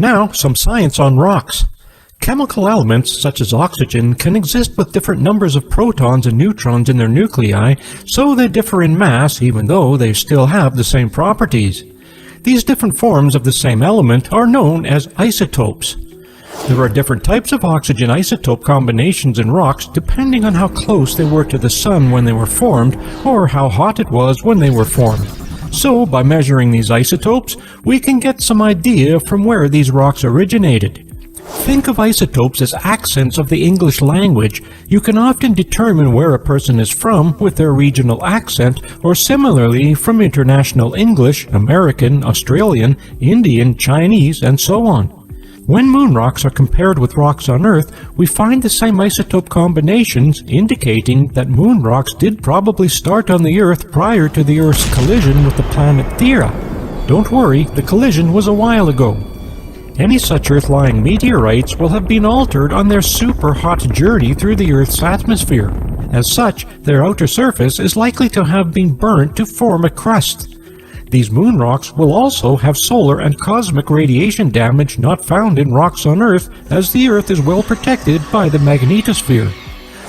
Now, some science on rocks. Chemical elements, such as oxygen, can exist with different numbers of protons and neutrons in their nuclei, so they differ in mass even though they still have the same properties. These different forms of the same element are known as isotopes. There are different types of oxygen isotope combinations in rocks depending on how close they were to the sun when they were formed or how hot it was when they were formed. So, by measuring these isotopes, we can get some idea from where these rocks originated. Think of isotopes as accents of the English language. You can often determine where a person is from with their regional accent, or similarly from International English, American, Australian, Indian, Chinese, and so on. When moon rocks are compared with rocks on Earth, we find the same isotope combinations, indicating that moon rocks did probably start on the Earth prior to the Earth's collision with the planet Theia. Don't worry, the collision was a while ago. Any such Earth-lying meteorites will have been altered on their super-hot journey through the Earth's atmosphere. As such, their outer surface is likely to have been burnt to form a crust. These moon rocks will also have solar and cosmic radiation damage not found in rocks on Earth, as the Earth is well protected by the magnetosphere.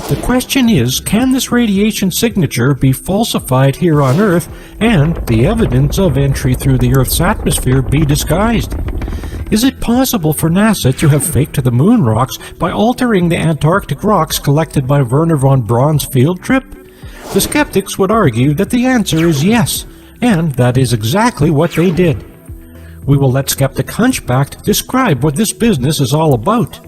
The question is, can this radiation signature be falsified here on Earth, and the evidence of entry through the Earth's atmosphere be disguised? Is it possible for NASA to have faked the moon rocks by altering the Antarctic rocks collected by Wernher von Braun's field trip? The skeptics would argue that the answer is yes, and that is exactly what they did. We will let Skeptic Hunchback describe what this business is all about.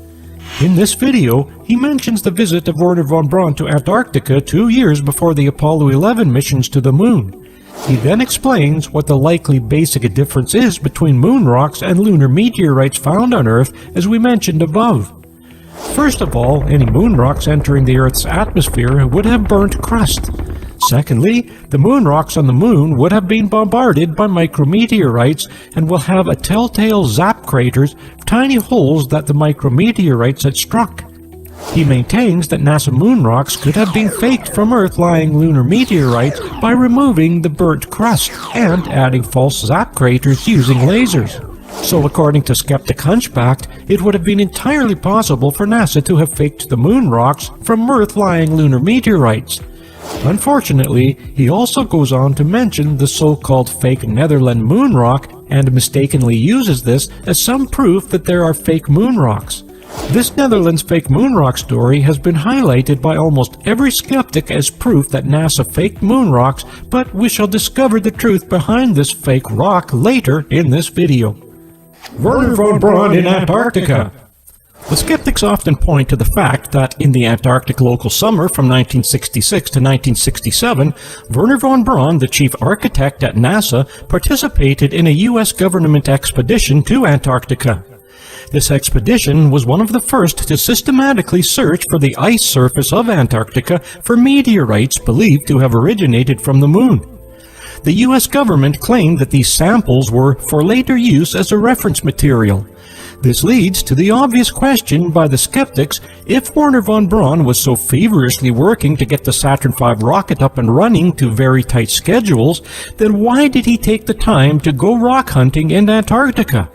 In this video, he mentions the visit of Wernher von Braun to Antarctica 2 years before the Apollo 11 missions to the moon. He then explains what the likely basic difference is between moon rocks and lunar meteorites found on Earth, as we mentioned above. First of all, any moon rocks entering the Earth's atmosphere would have burnt crust. Secondly, the moon rocks on the moon would have been bombarded by micrometeorites and will have a telltale zap craters, tiny holes that the micrometeorites had struck. He maintains that NASA moon rocks could have been faked from Earth-lying lunar meteorites by removing the burnt crust and adding false zap craters using lasers. So according to Skeptic Hunchback, it would have been entirely possible for NASA to have faked the moon rocks from Earth-lying lunar meteorites. Unfortunately, he also goes on to mention the so-called fake Netherland moon rock and mistakenly uses this as some proof that there are fake moon rocks. This Netherlands fake moon rock story has been highlighted by almost every skeptic as proof that NASA faked moon rocks, but we shall discover the truth behind this fake rock later in this video. Wernher von Braun in Antarctica. The skeptics often point to the fact that in the Antarctic local summer from 1966 to 1967, Wernher von Braun, the chief architect at NASA, participated in a U.S. government expedition to Antarctica. This expedition was one of the first to systematically search for the ice surface of Antarctica for meteorites believed to have originated from the moon. The U.S. government claimed that these samples were for later use as a reference material. This leads to the obvious question by the skeptics: if Wernher von Braun was so feverishly working to get the Saturn V rocket up and running to very tight schedules, then why did he take the time to go rock hunting in Antarctica?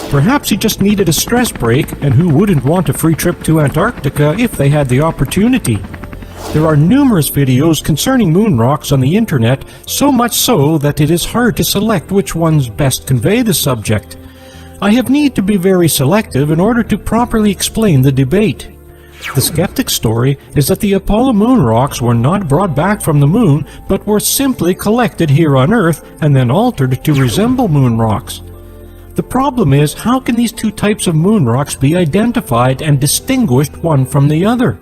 Perhaps he just needed a stress break, and who wouldn't want a free trip to Antarctica if they had the opportunity? There are numerous videos concerning moon rocks on the internet, so much so that it is hard to select which ones best convey the subject. I have need to be very selective in order to properly explain the debate. The skeptic's story is that the Apollo moon rocks were not brought back from the moon, but were simply collected here on Earth and then altered to resemble moon rocks. The problem is, how can these two types of moon rocks be identified and distinguished one from the other?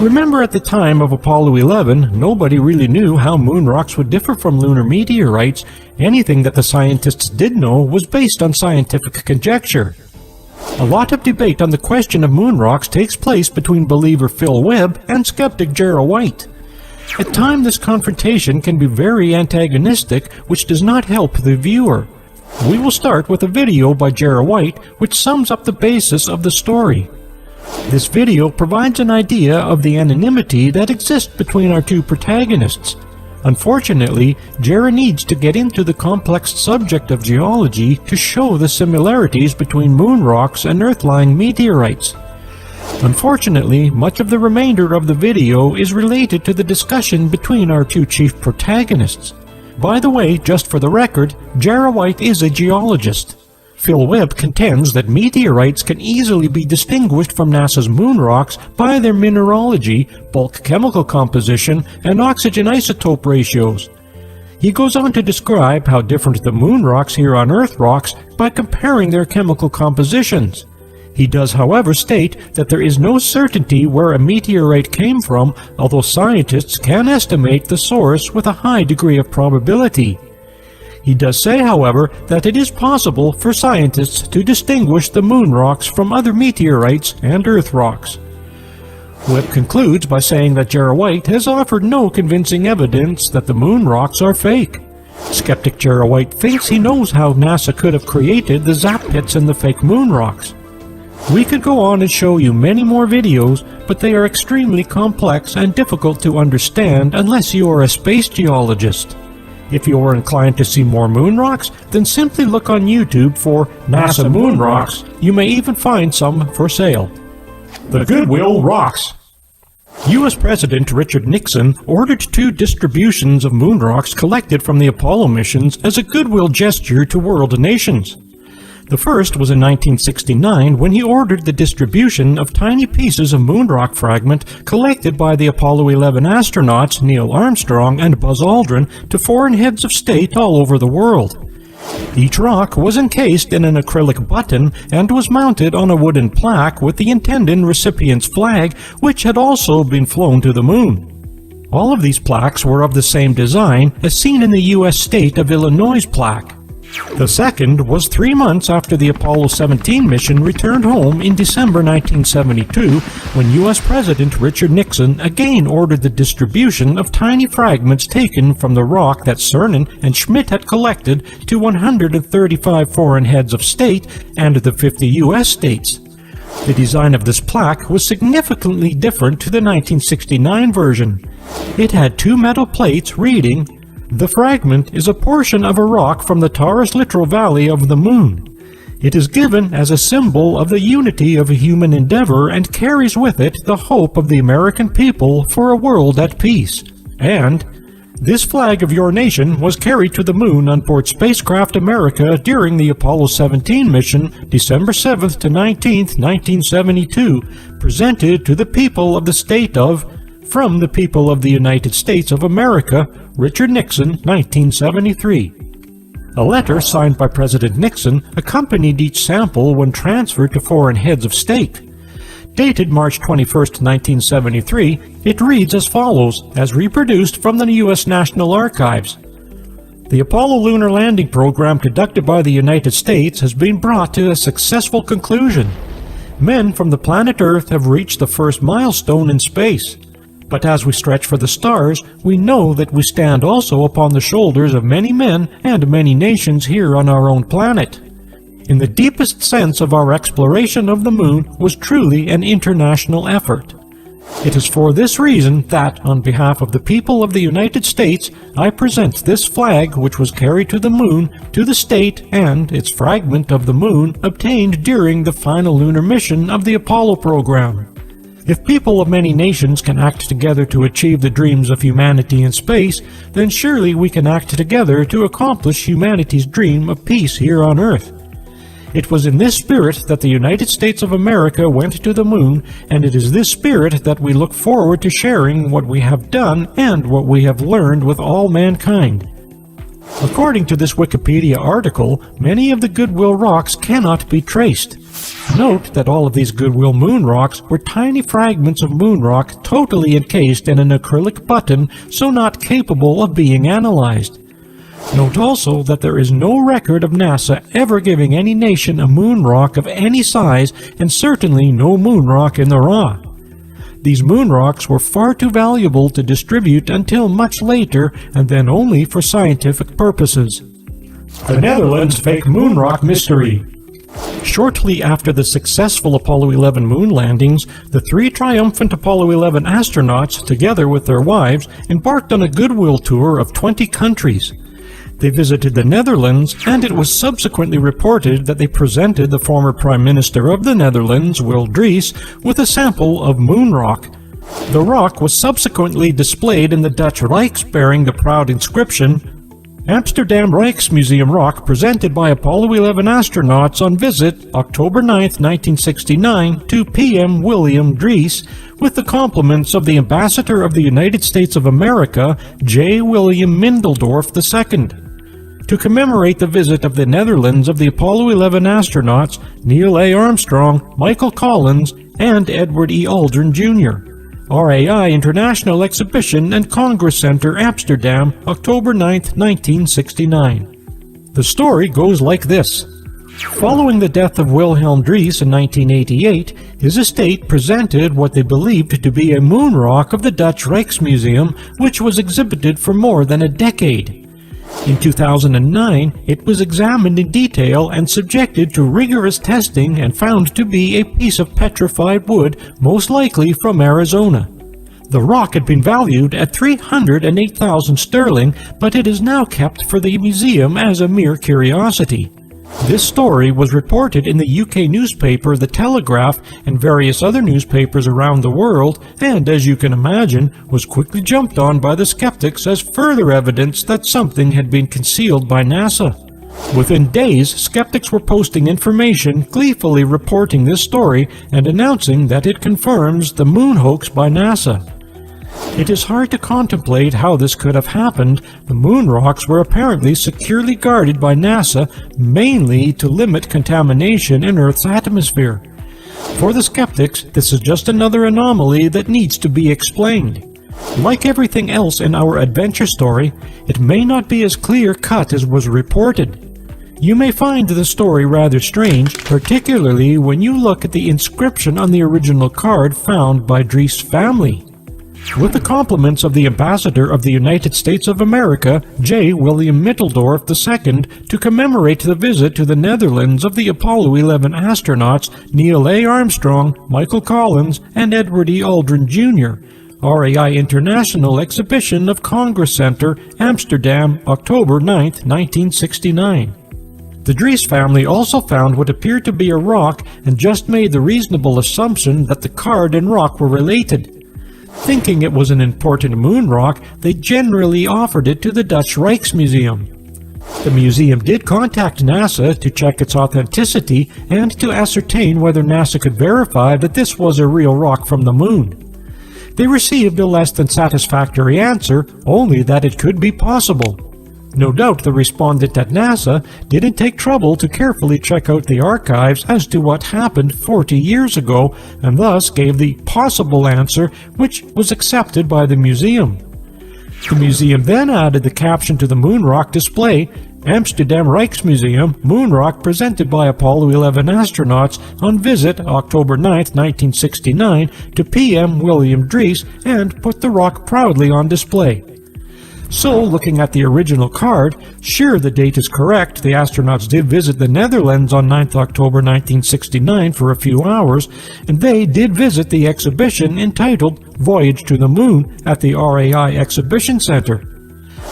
Remember, at the time of Apollo 11, nobody really knew how moon rocks would differ from lunar meteorites. Anything that the scientists did know was based on scientific conjecture. A lot of debate on the question of moon rocks takes place between believer Phil Webb and skeptic Gerald White. At times, this confrontation can be very antagonistic, which does not help the viewer. We will start with a video by Gerald White, which sums up the basis of the story. This video provides an idea of the anonymity that exists between our two protagonists. Unfortunately, JERA needs to get into the complex subject of geology to show the similarities between moon rocks and Earth-lying meteorites. Unfortunately, much of the remainder of the video is related to the discussion between our two chief protagonists. By the way, just for the record, JERA White is a geologist. Phil Webb contends that meteorites can easily be distinguished from NASA's moon rocks by their mineralogy, bulk chemical composition, and oxygen isotope ratios. He goes on to describe how different the moon rocks here on Earth rocks by comparing their chemical compositions. He does, however, state that there is no certainty where a meteorite came from, although scientists can estimate the source with a high degree of probability. He does say, however, that it is possible for scientists to distinguish the moon rocks from other meteorites and Earth rocks. Webb concludes by saying that JERA White has offered no convincing evidence that the moon rocks are fake. Skeptic JERA White thinks he knows how NASA could have created the zap pits and the fake moon rocks. We could go on and show you many more videos, but they are extremely complex and difficult to understand unless you are a space geologist. If you are inclined to see more moon rocks, then simply look on YouTube for NASA Moon Rocks. You may even find some for sale. The Goodwill Rocks. U.S. President Richard Nixon ordered 2 distributions of moon rocks collected from the Apollo missions as a goodwill gesture to world nations. The first was in 1969 when he ordered the distribution of tiny pieces of moon rock fragment collected by the Apollo 11 astronauts Neil Armstrong and Buzz Aldrin to foreign heads of state all over the world. Each rock was encased in an acrylic button and was mounted on a wooden plaque with the intended recipient's flag, which had also been flown to the moon. All of these plaques were of the same design as seen in the U.S. state of Illinois' plaque. The second was 3 months after the Apollo 17 mission returned home in December 1972, when U.S. President Richard Nixon again ordered the distribution of tiny fragments taken from the rock that Cernan and Schmidt had collected to 135 foreign heads of state and the 50 U.S. states. The design of this plaque was significantly different to the 1969 version. It had 2 metal plates reading, "The fragment is a portion of a rock from the Taurus Littoral Valley of the Moon. It is given as a symbol of the unity of human endeavor and carries with it the hope of the American people for a world at peace." And, "This flag of your nation was carried to the moon on board spacecraft America during the Apollo 17 mission, December 7th to 19th, 1972, presented to the people of the state of, from the people of the United States of America, Richard Nixon, 1973. A letter signed by President Nixon accompanied each sample when transferred to foreign heads of state. Dated March 21, 1973, it reads as follows, as reproduced from the U.S. National Archives. The Apollo lunar landing program conducted by the United States has been brought to a successful conclusion. Men from the planet Earth have reached the first milestone in space. But as we stretch for the stars, we know that we stand also upon the shoulders of many men and many nations here on our own planet. In the deepest sense of our exploration of the moon was truly an international effort. It is for this reason that, on behalf of the people of the United States, I present this flag which was carried to the moon, to the state, and its fragment of the moon obtained during the final lunar mission of the Apollo program. If people of many nations can act together to achieve the dreams of humanity in space, then surely we can act together to accomplish humanity's dream of peace here on Earth. It was in this spirit that the United States of America went to the moon, and it is this spirit that we look forward to sharing what we have done and what we have learned with all mankind. According to this Wikipedia article, many of the Goodwill rocks cannot be traced. Note that all of these Goodwill moon rocks were tiny fragments of moon rock totally encased in an acrylic button, so not capable of being analyzed. Note also that there is no record of NASA ever giving any nation a moon rock of any size, and certainly no moon rock in the raw. These moon rocks were far too valuable to distribute until much later, and then only for scientific purposes. The Netherlands Fake Moon Rock Mystery. Shortly after the successful Apollo 11 moon landings, the three triumphant Apollo 11 astronauts, together with their wives, embarked on a goodwill tour of 20 countries. They visited the Netherlands, and it was subsequently reported that they presented the former Prime Minister of the Netherlands, Wil Drees, with a sample of moon rock. The rock was subsequently displayed in the Dutch Rijks bearing the proud inscription, Amsterdam Rijksmuseum rock presented by Apollo 11 astronauts on visit October 9, 1969 to PM William Drees, with the compliments of the Ambassador of the United States of America, J. William Mindendorf II. To commemorate the visit of the Netherlands of the Apollo 11 astronauts Neil A. Armstrong, Michael Collins, and Edward E. Aldrin, Jr. RAI International Exhibition and Congress Center, Amsterdam, October 9, 1969. The story goes like this. Following the death of Wilhelm Drees in 1988, his estate presented what they believed to be a moon rock of the Dutch Rijksmuseum, which was exhibited for more than a decade. In 2009, it was examined in detail and subjected to rigorous testing and found to be a piece of petrified wood, most likely from Arizona. The rock had been valued at 308,000 sterling, but it is now kept for the museum as a mere curiosity. This story was reported in the UK newspaper The Telegraph and various other newspapers around the world, and, as you can imagine, was quickly jumped on by the skeptics as further evidence that something had been concealed by NASA. Within days, skeptics were posting information, gleefully reporting this story and announcing that it confirms the moon hoax by NASA. It is hard to contemplate how this could have happened. The moon rocks were apparently securely guarded by NASA, mainly to limit contamination in Earth's atmosphere. For the skeptics, this is just another anomaly that needs to be explained. Like everything else in our adventure story, it may not be as clear-cut as was reported. You may find the story rather strange, particularly when you look at the inscription on the original card found by Drees' family. With the compliments of the Ambassador of the United States of America, J. William Mindendorf II, to commemorate the visit to the Netherlands of the Apollo 11 astronauts Neil A. Armstrong, Michael Collins, and Edward E. Aldrin, Jr., RAI International Exhibition of Congress Center, Amsterdam, October 9, 1969. The Drees family also found what appeared to be a rock and just made the reasonable assumption that the card and rock were related. Thinking it was an important moon rock, they generally offered it to the Dutch Rijksmuseum. The museum did contact NASA to check its authenticity and to ascertain whether NASA could verify that this was a real rock from the moon. They received a less than satisfactory answer, only that it could be possible. No doubt the respondent at NASA didn't take trouble to carefully check out the archives as to what happened 40 years ago, and thus gave the possible answer, which was accepted by the museum. The museum then added the caption to the moon rock display, Amsterdam Rijksmuseum, moon rock presented by Apollo 11 astronauts on visit October 9, 1969 to PM William Drees, and put the rock proudly on display. So, looking at the original card, sure, the date is correct. The astronauts did visit the Netherlands on 9 October 1969 for a few hours, and they did visit the exhibition entitled Voyage to the Moon at the RAI Exhibition Center.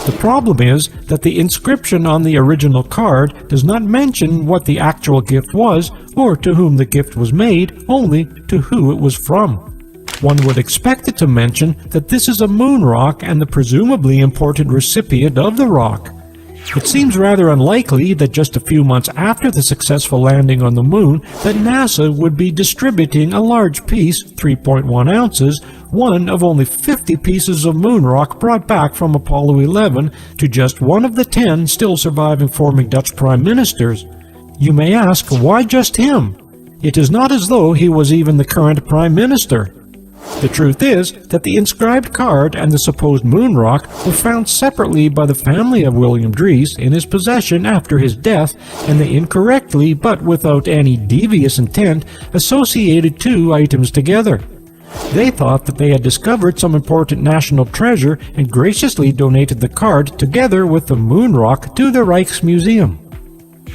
The problem is that the inscription on the original card does not mention what the actual gift was or to whom the gift was made, only to who it was from. One would expect it to mention that this is a moon rock and the presumably important recipient of the rock. It seems rather unlikely that just a few months after the successful landing on the moon that NASA would be distributing a large piece, 3.1 ounces, one of only 50 pieces of moon rock brought back from Apollo 11 to just one of the 10 still surviving former Dutch prime ministers. You may ask, why just him? It is not as though he was even the current prime minister. The truth is that the inscribed card and the supposed moon rock were found separately by the family of William Drees in his possession after his death, and they incorrectly, but without any devious intent, associated two items together. They thought that they had discovered some important national treasure and graciously donated the card together with the moon rock to the Rijksmuseum.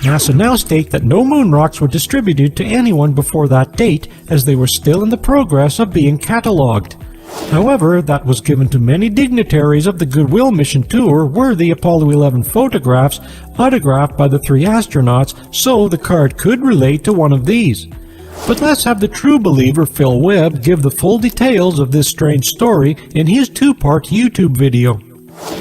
NASA now state that no moon rocks were distributed to anyone before that date, as they were still in the progress of being catalogued. However, that was given to many dignitaries of the Goodwill mission tour were the Apollo 11 photographs autographed by the 3 astronauts, so the card could relate to one of these. But let's have the true believer Phil Webb give the full details of this strange story in his 2-part YouTube video.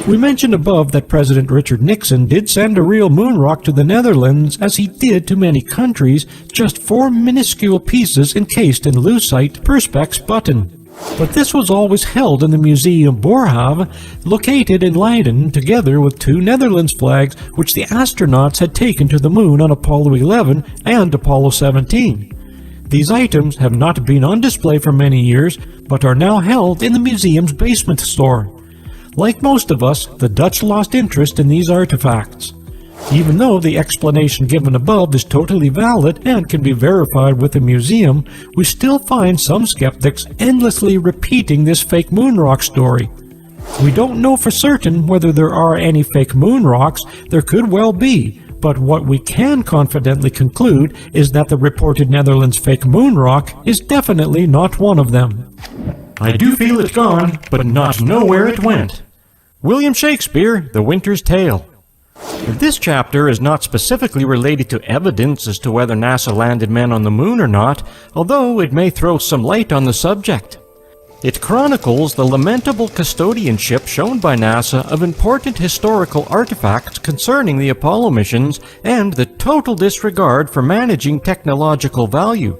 We mentioned above that President Richard Nixon did send a real moon rock to the Netherlands, as he did to many countries, just 4 minuscule pieces encased in lucite perspex button. But this was always held in the Museum Boerhaave, located in Leiden, together with 2 Netherlands flags which the astronauts had taken to the moon on Apollo 11 and Apollo 17. These items have not been on display for many years, but are now held in the museum's basement store. Like most of us, the Dutch lost interest in these artifacts. Even though the explanation given above is totally valid and can be verified with the museum, we still find some skeptics endlessly repeating this fake moon rock story. We don't know for certain whether there are any fake moon rocks. There could well be, but what we can confidently conclude is that the reported Netherlands fake moon rock is definitely not one of them. I do feel it gone, but not know where it went. William Shakespeare, The Winter's Tale. This chapter is not specifically related to evidence as to whether NASA landed men on the moon or not, although it may throw some light on the subject. It chronicles the lamentable custodianship shown by NASA of important historical artifacts concerning the Apollo missions and the total disregard for managing technological value.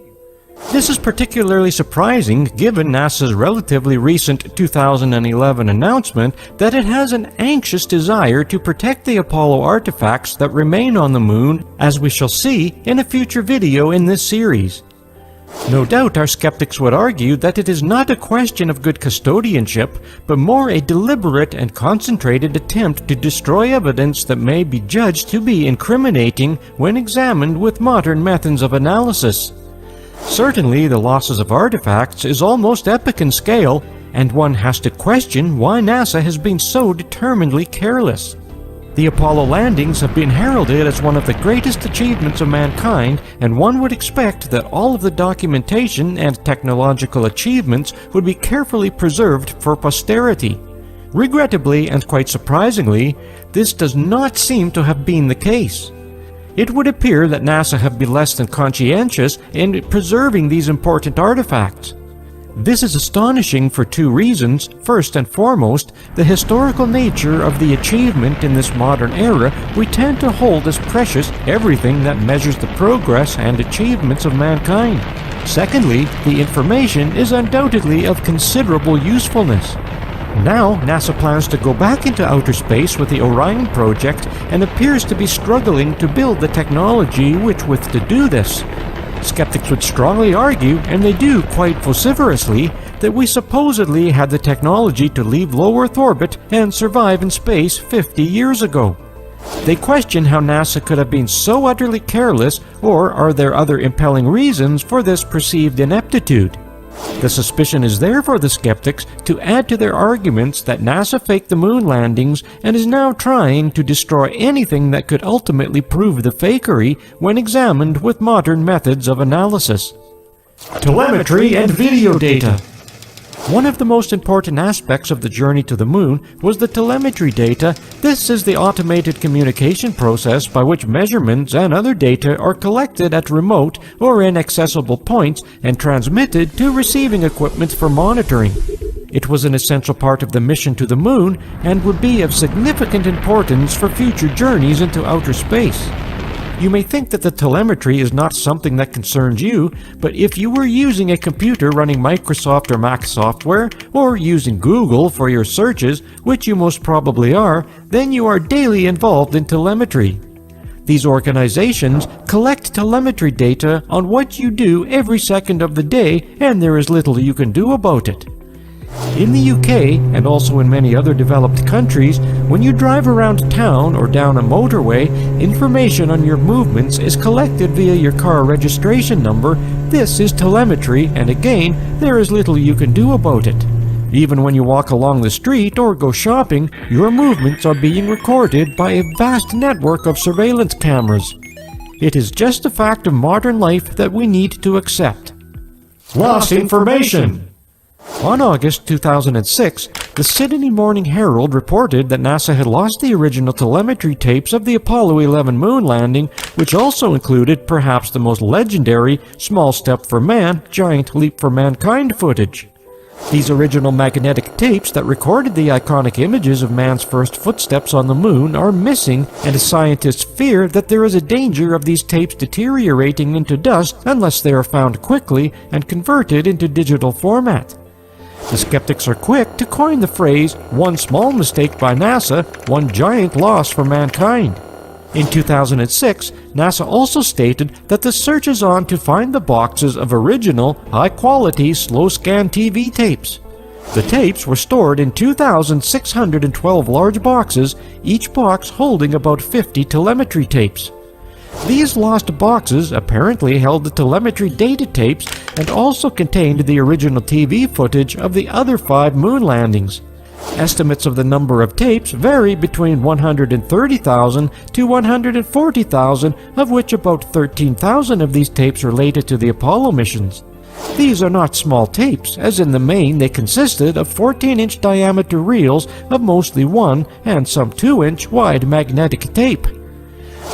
This is particularly surprising given NASA's relatively recent 2011 announcement that it has an anxious desire to protect the Apollo artifacts that remain on the moon, as we shall see in a future video in this series. No doubt our skeptics would argue that it is not a question of good custodianship, but more a deliberate and concentrated attempt to destroy evidence that may be judged to be incriminating when examined with modern methods of analysis. Certainly, the losses of artifacts is almost epic in scale, and one has to question why NASA has been so determinedly careless. The Apollo landings have been heralded as one of the greatest achievements of mankind, and one would expect that all of the documentation and technological achievements would be carefully preserved for posterity. Regrettably, and quite surprisingly, this does not seem to have been the case. It would appear that NASA have been less than conscientious in preserving these important artifacts. This is astonishing for 2 reasons. First and foremost, the historical nature of the achievement in this modern era. We tend to hold as precious everything that measures the progress and achievements of mankind. Secondly, the information is undoubtedly of considerable usefulness. Now, NASA plans to go back into outer space with the Orion project and appears to be struggling to build the technology with to do this. Skeptics would strongly argue, and they do quite vociferously, that we supposedly had the technology to leave low Earth orbit and survive in space 50 years ago. They question how NASA could have been so utterly careless, or are there other impelling reasons for this perceived ineptitude? The suspicion is there for the skeptics to add to their arguments that NASA faked the moon landings and is now trying to destroy anything that could ultimately prove the fakery when examined with modern methods of analysis. Telemetry and video data. One of the most important aspects of the journey to the moon was the telemetry data. This is the automated communication process by which measurements and other data are collected at remote or inaccessible points and transmitted to receiving equipment for monitoring. It was an essential part of the mission to the moon and would be of significant importance for future journeys into outer space. You may think that the telemetry is not something that concerns you, but if you were using a computer running Microsoft or Mac software, or using Google for your searches, which you most probably are, then you are daily involved in telemetry. These organizations collect telemetry data on what you do every second of the day, and there is little you can do about it. In the UK, and also in many other developed countries, when you drive around town or down a motorway, information on your movements is collected via your car registration number. This is telemetry, and again, there is little you can do about it. Even when you walk along the street or go shopping, your movements are being recorded by a vast network of surveillance cameras. It is just a fact of modern life that we need to accept. Lost information! On August 2006, the Sydney Morning Herald reported that NASA had lost the original telemetry tapes of the Apollo 11 moon landing, which also included perhaps the most legendary small step for man, giant leap for mankind footage. These original magnetic tapes that recorded the iconic images of man's first footsteps on the moon are missing, and scientists fear that there is a danger of these tapes deteriorating into dust unless they are found quickly and converted into digital format. The skeptics are quick to coin the phrase, "one small mistake by NASA, one giant loss for mankind." In 2006, NASA also stated that the search is on to find the boxes of original, high-quality, slow-scan TV tapes. The tapes were stored in 2,612 large boxes, each box holding about 50 telemetry tapes. These lost boxes apparently held the telemetry data tapes and also contained the original TV footage of the other 5 moon landings. Estimates of the number of tapes vary between 130,000 to 140,000, of which about 13,000 of these tapes related to the Apollo missions. These are not small tapes, as in the main they consisted of 14-inch diameter reels of mostly 1 and some 2-inch wide magnetic tape.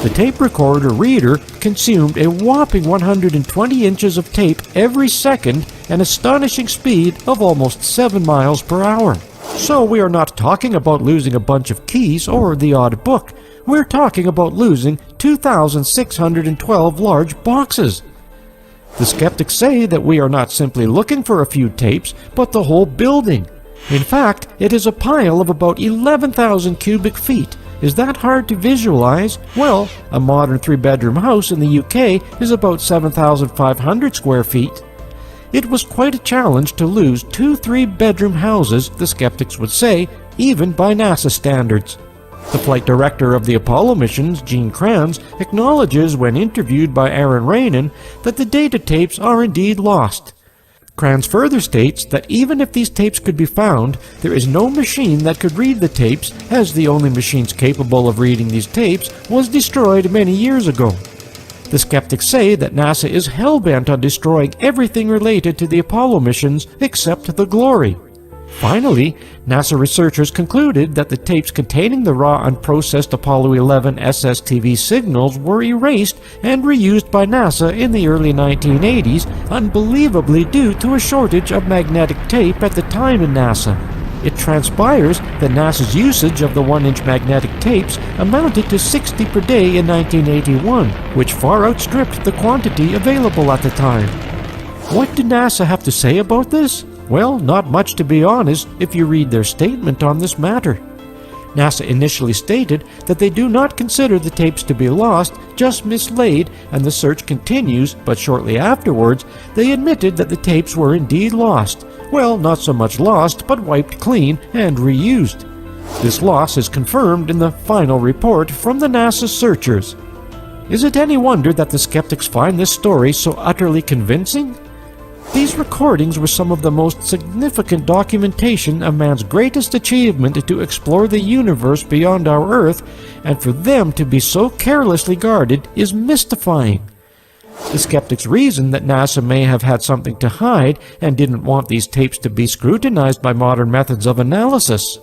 The tape recorder reader consumed a whopping 120 inches of tape every second, an astonishing speed of almost 7 miles per hour. So we are not talking about losing a bunch of keys or the odd book. We're talking about losing 2,612 large boxes. The skeptics say that we are not simply looking for a few tapes, but the whole building. In fact, it is a pile of about 11,000 cubic feet. Is that hard to visualize? Well, a modern 3-bedroom house in the UK is about 7,500 square feet. It was quite a challenge to lose 2 3-bedroom houses, the skeptics would say, even by NASA standards. The flight director of the Apollo missions, Gene Kranz, acknowledges when interviewed by Aaron Rainin that the data tapes are indeed lost. Kranz further states that even if these tapes could be found, there is no machine that could read the tapes, as the only machines capable of reading these tapes was destroyed many years ago. The skeptics say that NASA is hell-bent on destroying everything related to the Apollo missions except the glory. Finally, NASA researchers concluded that the tapes containing the raw unprocessed Apollo 11 SSTV signals were erased and reused by NASA in the early 1980s, unbelievably due to a shortage of magnetic tape at the time in NASA. It transpires that NASA's usage of the 1-inch magnetic tapes amounted to 60 per day in 1981, which far outstripped the quantity available at the time. What did NASA have to say about this? Well, not much, to be honest, if you read their statement on this matter. NASA initially stated that they do not consider the tapes to be lost, just mislaid, and the search continues, but shortly afterwards, they admitted that the tapes were indeed lost. Well, not so much lost, but wiped clean and reused. This loss is confirmed in the final report from the NASA searchers. Is it any wonder that the skeptics find this story so utterly convincing? These recordings were some of the most significant documentation of man's greatest achievement to explore the universe beyond our Earth, and for them to be so carelessly guarded is mystifying. The skeptics reason that NASA may have had something to hide and didn't want these tapes to be scrutinized by modern methods of analysis.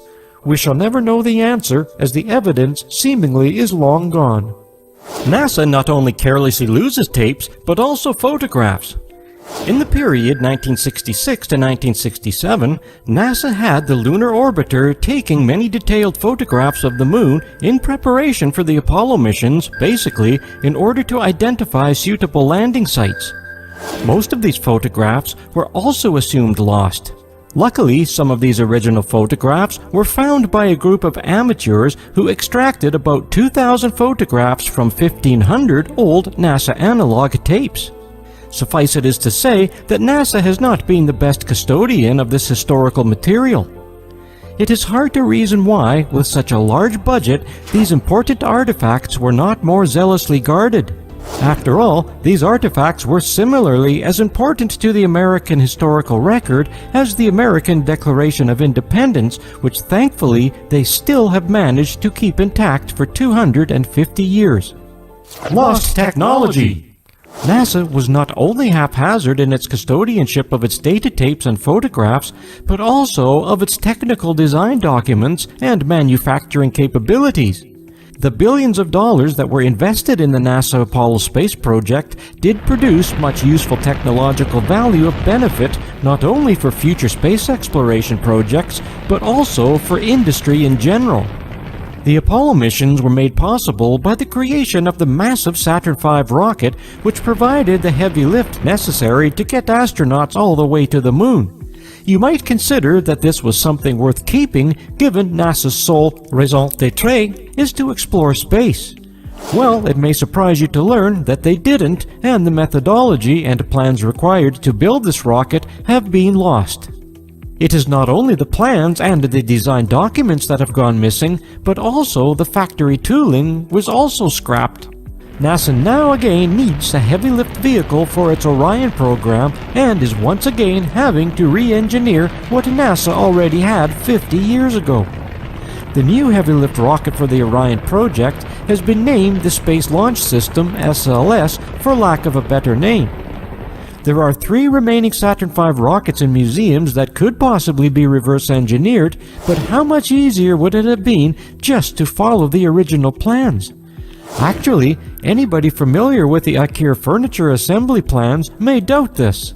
We shall never know the answer, as the evidence seemingly is long gone. NASA not only carelessly loses tapes, but also photographs. In the period 1966 to 1967, NASA had the lunar orbiter taking many detailed photographs of the moon in preparation for the Apollo missions, basically in order to identify suitable landing sites. Most of these photographs were also assumed lost. Luckily, some of these original photographs were found by a group of amateurs who extracted about 2,000 photographs from 1,500 old NASA analog tapes. Suffice it is to say that NASA has not been the best custodian of this historical material. It is hard to reason why, with such a large budget, these important artifacts were not more zealously guarded. After all, these artifacts were similarly as important to the American historical record as the American Declaration of Independence, which thankfully they still have managed to keep intact for 250 years. Lost technology. NASA was not only haphazard in its custodianship of its data tapes and photographs, but also of its technical design documents and manufacturing capabilities. The billions of dollars that were invested in the NASA Apollo space project did produce much useful technological value of benefit not only for future space exploration projects, but also for industry in general. The Apollo missions were made possible by the creation of the massive Saturn V rocket, which provided the heavy lift necessary to get astronauts all the way to the moon. You might consider that this was something worth keeping, given NASA's sole raison d'etre is to explore space. Well, it may surprise you to learn that they didn't, and the methodology and plans required to build this rocket have been lost. It is not only the plans and the design documents that have gone missing, but also the factory tooling was also scrapped. NASA now again needs a heavy lift vehicle for its Orion program and is once again having to re-engineer what NASA already had 50 years ago. The new heavy lift rocket for the Orion project has been named the Space Launch System SLS for lack of a better name. There are 3 remaining Saturn V rockets in museums that could possibly be reverse engineered, but how much easier would it have been just to follow the original plans? Actually, anybody familiar with the IKEA furniture assembly plans may doubt this.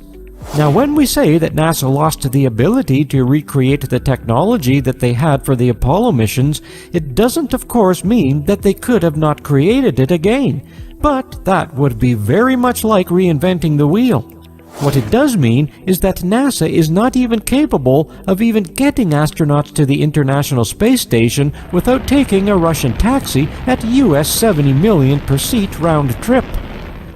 Now, when we say that NASA lost the ability to recreate the technology that they had for the Apollo missions, it doesn't of course mean that they could have not created it again, but that would be very much like reinventing the wheel. What it does mean is that NASA is not even capable of even getting astronauts to the International Space Station without taking a Russian taxi at US $70 million per seat round trip.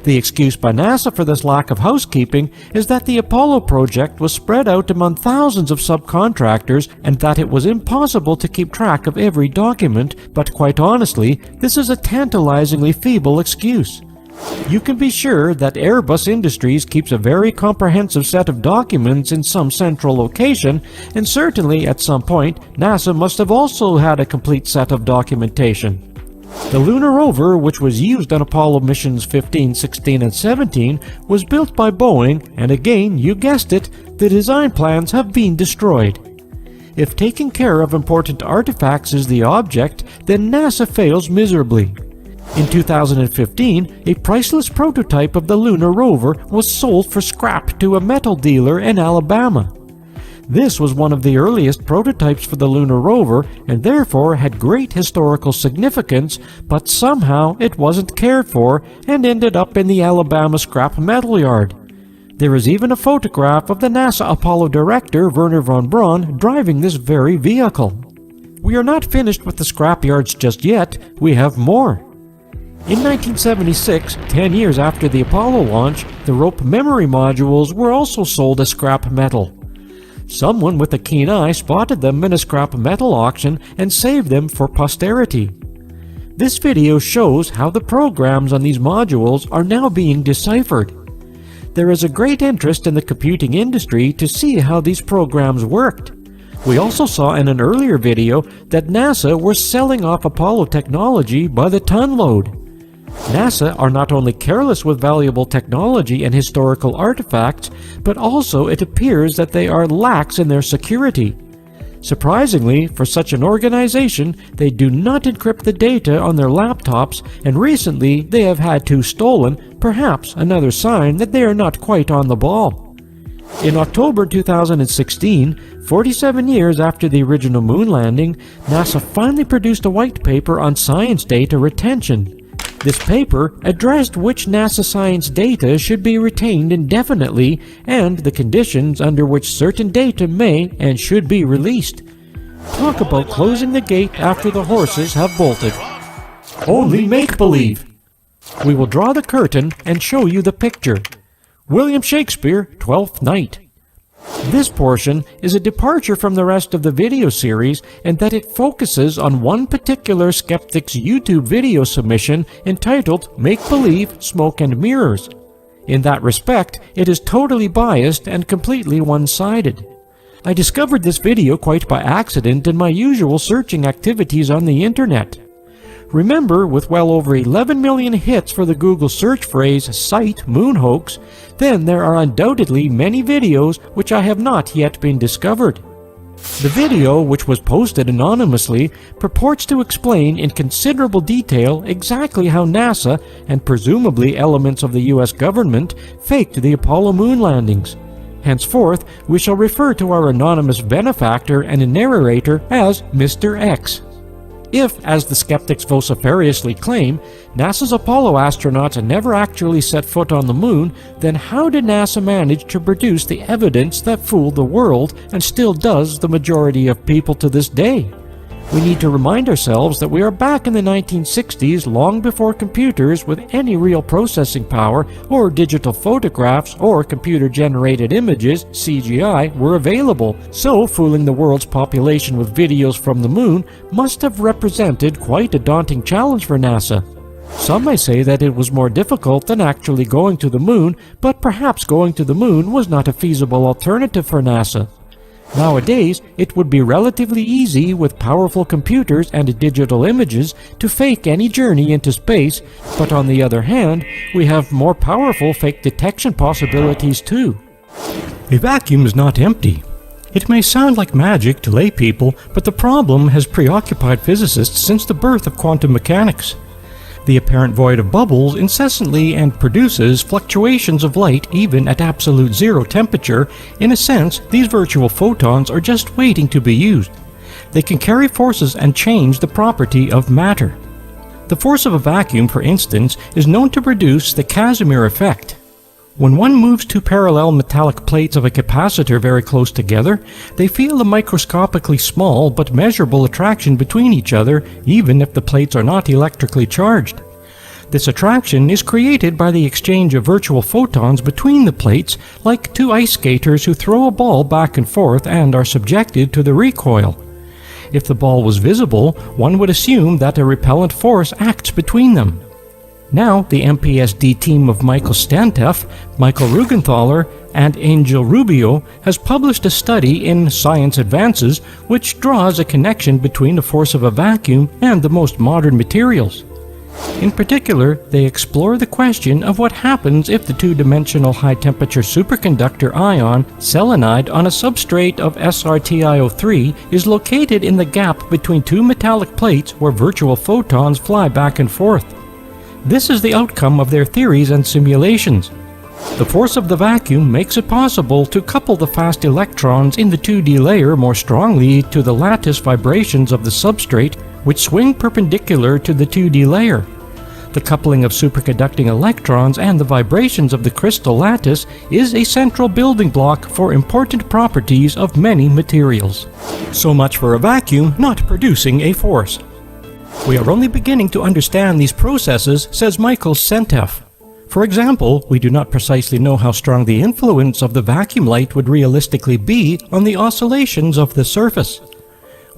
The excuse by NASA for this lack of housekeeping is that the Apollo project was spread out among thousands of subcontractors and that it was impossible to keep track of every document, but quite honestly, this is a tantalizingly feeble excuse. You can be sure that Airbus Industries keeps a very comprehensive set of documents in some central location, and certainly at some point NASA must have also had a complete set of documentation. The lunar rover, which was used on Apollo missions 15, 16, and 17, was built by Boeing, and again, you guessed it, the design plans have been destroyed. If taking care of important artifacts is the object, then NASA fails miserably. In 2015, a priceless prototype of the lunar rover was sold for scrap to a metal dealer in Alabama. This was one of the earliest prototypes for the lunar rover and therefore had great historical significance, but somehow it wasn't cared for and ended up in the Alabama scrap metal yard. There is even a photograph of the NASA Apollo director Wernher von Braun driving this very vehicle. We are not finished with the scrap yards just yet, we have more. In 1976, 10 years after the Apollo launch, the rope memory modules were also sold as scrap metal. Someone with a keen eye spotted them in a scrap metal auction and saved them for posterity. This video shows how the programs on these modules are now being deciphered. There is a great interest in the computing industry to see how these programs worked. We also saw in an earlier video that NASA were selling off Apollo technology by the tonload. NASA are not only careless with valuable technology and historical artifacts, but also it appears that they are lax in their security. Surprisingly, for such an organization, they do not encrypt the data on their laptops, and recently they have had 2 stolen, perhaps another sign that they are not quite on the ball. In October 2016, 47 years after the original moon landing, NASA finally produced a white paper on science data retention. This paper addressed which NASA science data should be retained indefinitely and the conditions under which certain data may and should be released. Talk about closing the gate after the horses have bolted. Only make-believe. We will draw the curtain and show you the picture. William Shakespeare, Twelfth Night. This portion is a departure from the rest of the video series in that it focuses on one particular skeptic's YouTube video submission entitled Make Believe, Smoke and Mirrors. In that respect, it is totally biased and completely one-sided. I discovered this video quite by accident in my usual searching activities on the internet. Remember, with well over 11 million hits for the Google search phrase "site moon hoax," then there are undoubtedly many videos which I have not yet been discovered. The video, which was posted anonymously, purports to explain in considerable detail exactly how NASA and presumably elements of the US government faked the Apollo moon landings. Henceforth, we shall refer to our anonymous benefactor and narrator as Mr. X. If, as the skeptics vociferously claim, NASA's Apollo astronauts never actually set foot on the moon, then how did NASA manage to produce the evidence that fooled the world and still does the majority of people to this day? We need to remind ourselves that we are back in the 1960s, long before computers with any real processing power or digital photographs or computer-generated images, CGI, were available, so fooling the world's population with videos from the moon must have represented quite a daunting challenge for NASA. Some may say that it was more difficult than actually going to the moon, but perhaps going to the moon was not a feasible alternative for NASA. Nowadays, it would be relatively easy with powerful computers and digital images to fake any journey into space, but on the other hand, we have more powerful fake detection possibilities too. A vacuum is not empty. It may sound like magic to lay people, but the problem has preoccupied physicists since the birth of quantum mechanics. The apparent void of bubbles incessantly and produces fluctuations of light even at absolute zero temperature. In a sense, these virtual photons are just waiting to be used. They can carry forces and change the property of matter. The force of a vacuum, for instance, is known to produce the Casimir effect. When one moves two parallel metallic plates of a capacitor very close together, they feel a microscopically small but measurable attraction between each other, even if the plates are not electrically charged. This attraction is created by the exchange of virtual photons between the plates, like two ice skaters who throw a ball back and forth and are subjected to the recoil. If the ball was visible, one would assume that a repellent force acts between them. Now, the MPSD team of Michael Stantef, Michael Rugenthaler, and Angel Rubio has published a study in Science Advances which draws a connection between the force of a vacuum and the most modern materials. In particular, they explore the question of what happens if the two-dimensional high-temperature superconductor ion selenide on a substrate of SRTiO3 is located in the gap between two metallic plates where virtual photons fly back and forth. This is the outcome of their theories and simulations. The force of the vacuum makes it possible to couple the fast electrons in the 2D layer more strongly to the lattice vibrations of the substrate, which swing perpendicular to the 2D layer. The coupling of superconducting electrons and the vibrations of the crystal lattice is a central building block for important properties of many materials. So much for a vacuum not producing a force. We are only beginning to understand these processes, says Michael Stantef. For example, we do not precisely know how strong the influence of the vacuum light would realistically be on the oscillations of the surface.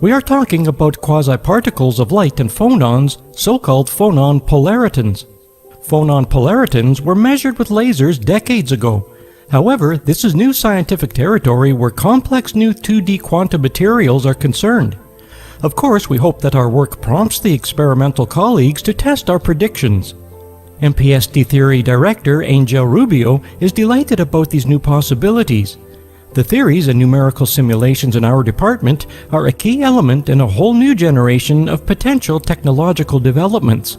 We are talking about quasi-particles of light and phonons, so-called phonon polaritons. Phonon polaritons were measured with lasers decades ago. However, this is new scientific territory where complex new 2D quantum materials are concerned. Of course, we hope that our work prompts the experimental colleagues to test our predictions. MPSD theory director Angel Rubio is delighted about these new possibilities. The theories and numerical simulations in our department are a key element in a whole new generation of potential technological developments.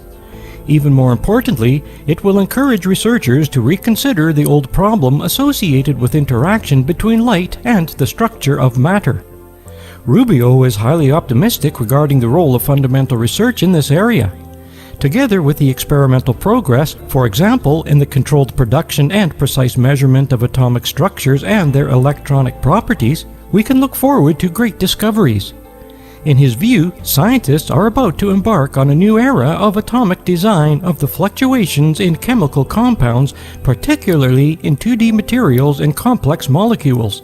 Even more importantly, it will encourage researchers to reconsider the old problem associated with interaction between light and the structure of matter. Rubio is highly optimistic regarding the role of fundamental research in this area. Together with the experimental progress, for example, in the controlled production and precise measurement of atomic structures and their electronic properties, we can look forward to great discoveries. In his view, scientists are about to embark on a new era of atomic design of the fluctuations in chemical compounds, particularly in 2D materials and complex molecules.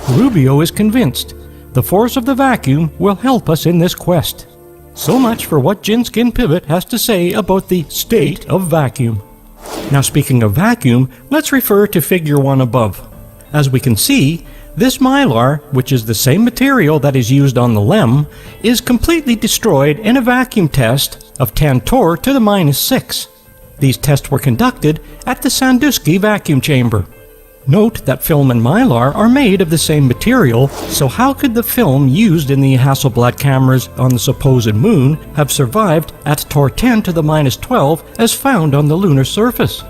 Rubio is convinced the force of the vacuum will help us in this quest. So much for what Jinskin Pivot has to say about the state of vacuum. Now, speaking of vacuum, let's refer to figure 1 above. As we can see, This mylar, which is the same material that is used on the LEM, is completely destroyed in a vacuum test of 10 torr to the -6. These tests were conducted at the Sandusky vacuum chamber. Note that film and mylar are made of the same material, so how could the film used in the Hasselblad cameras on the supposed moon have survived at torr 10 to the -12 as found on the lunar surface?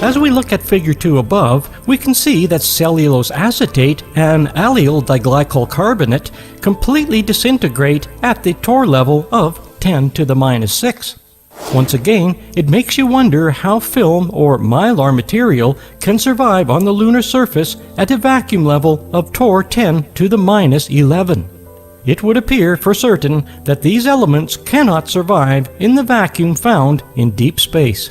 As we look at figure 2 above, we can see that cellulose acetate and allyl diglycol carbonate completely disintegrate at the torr level of 10 to the -6. Once again, it makes you wonder how film or mylar material can survive on the lunar surface at a vacuum level of torr 10 to the -11. It would appear for certain that these elements cannot survive in the vacuum found in deep space.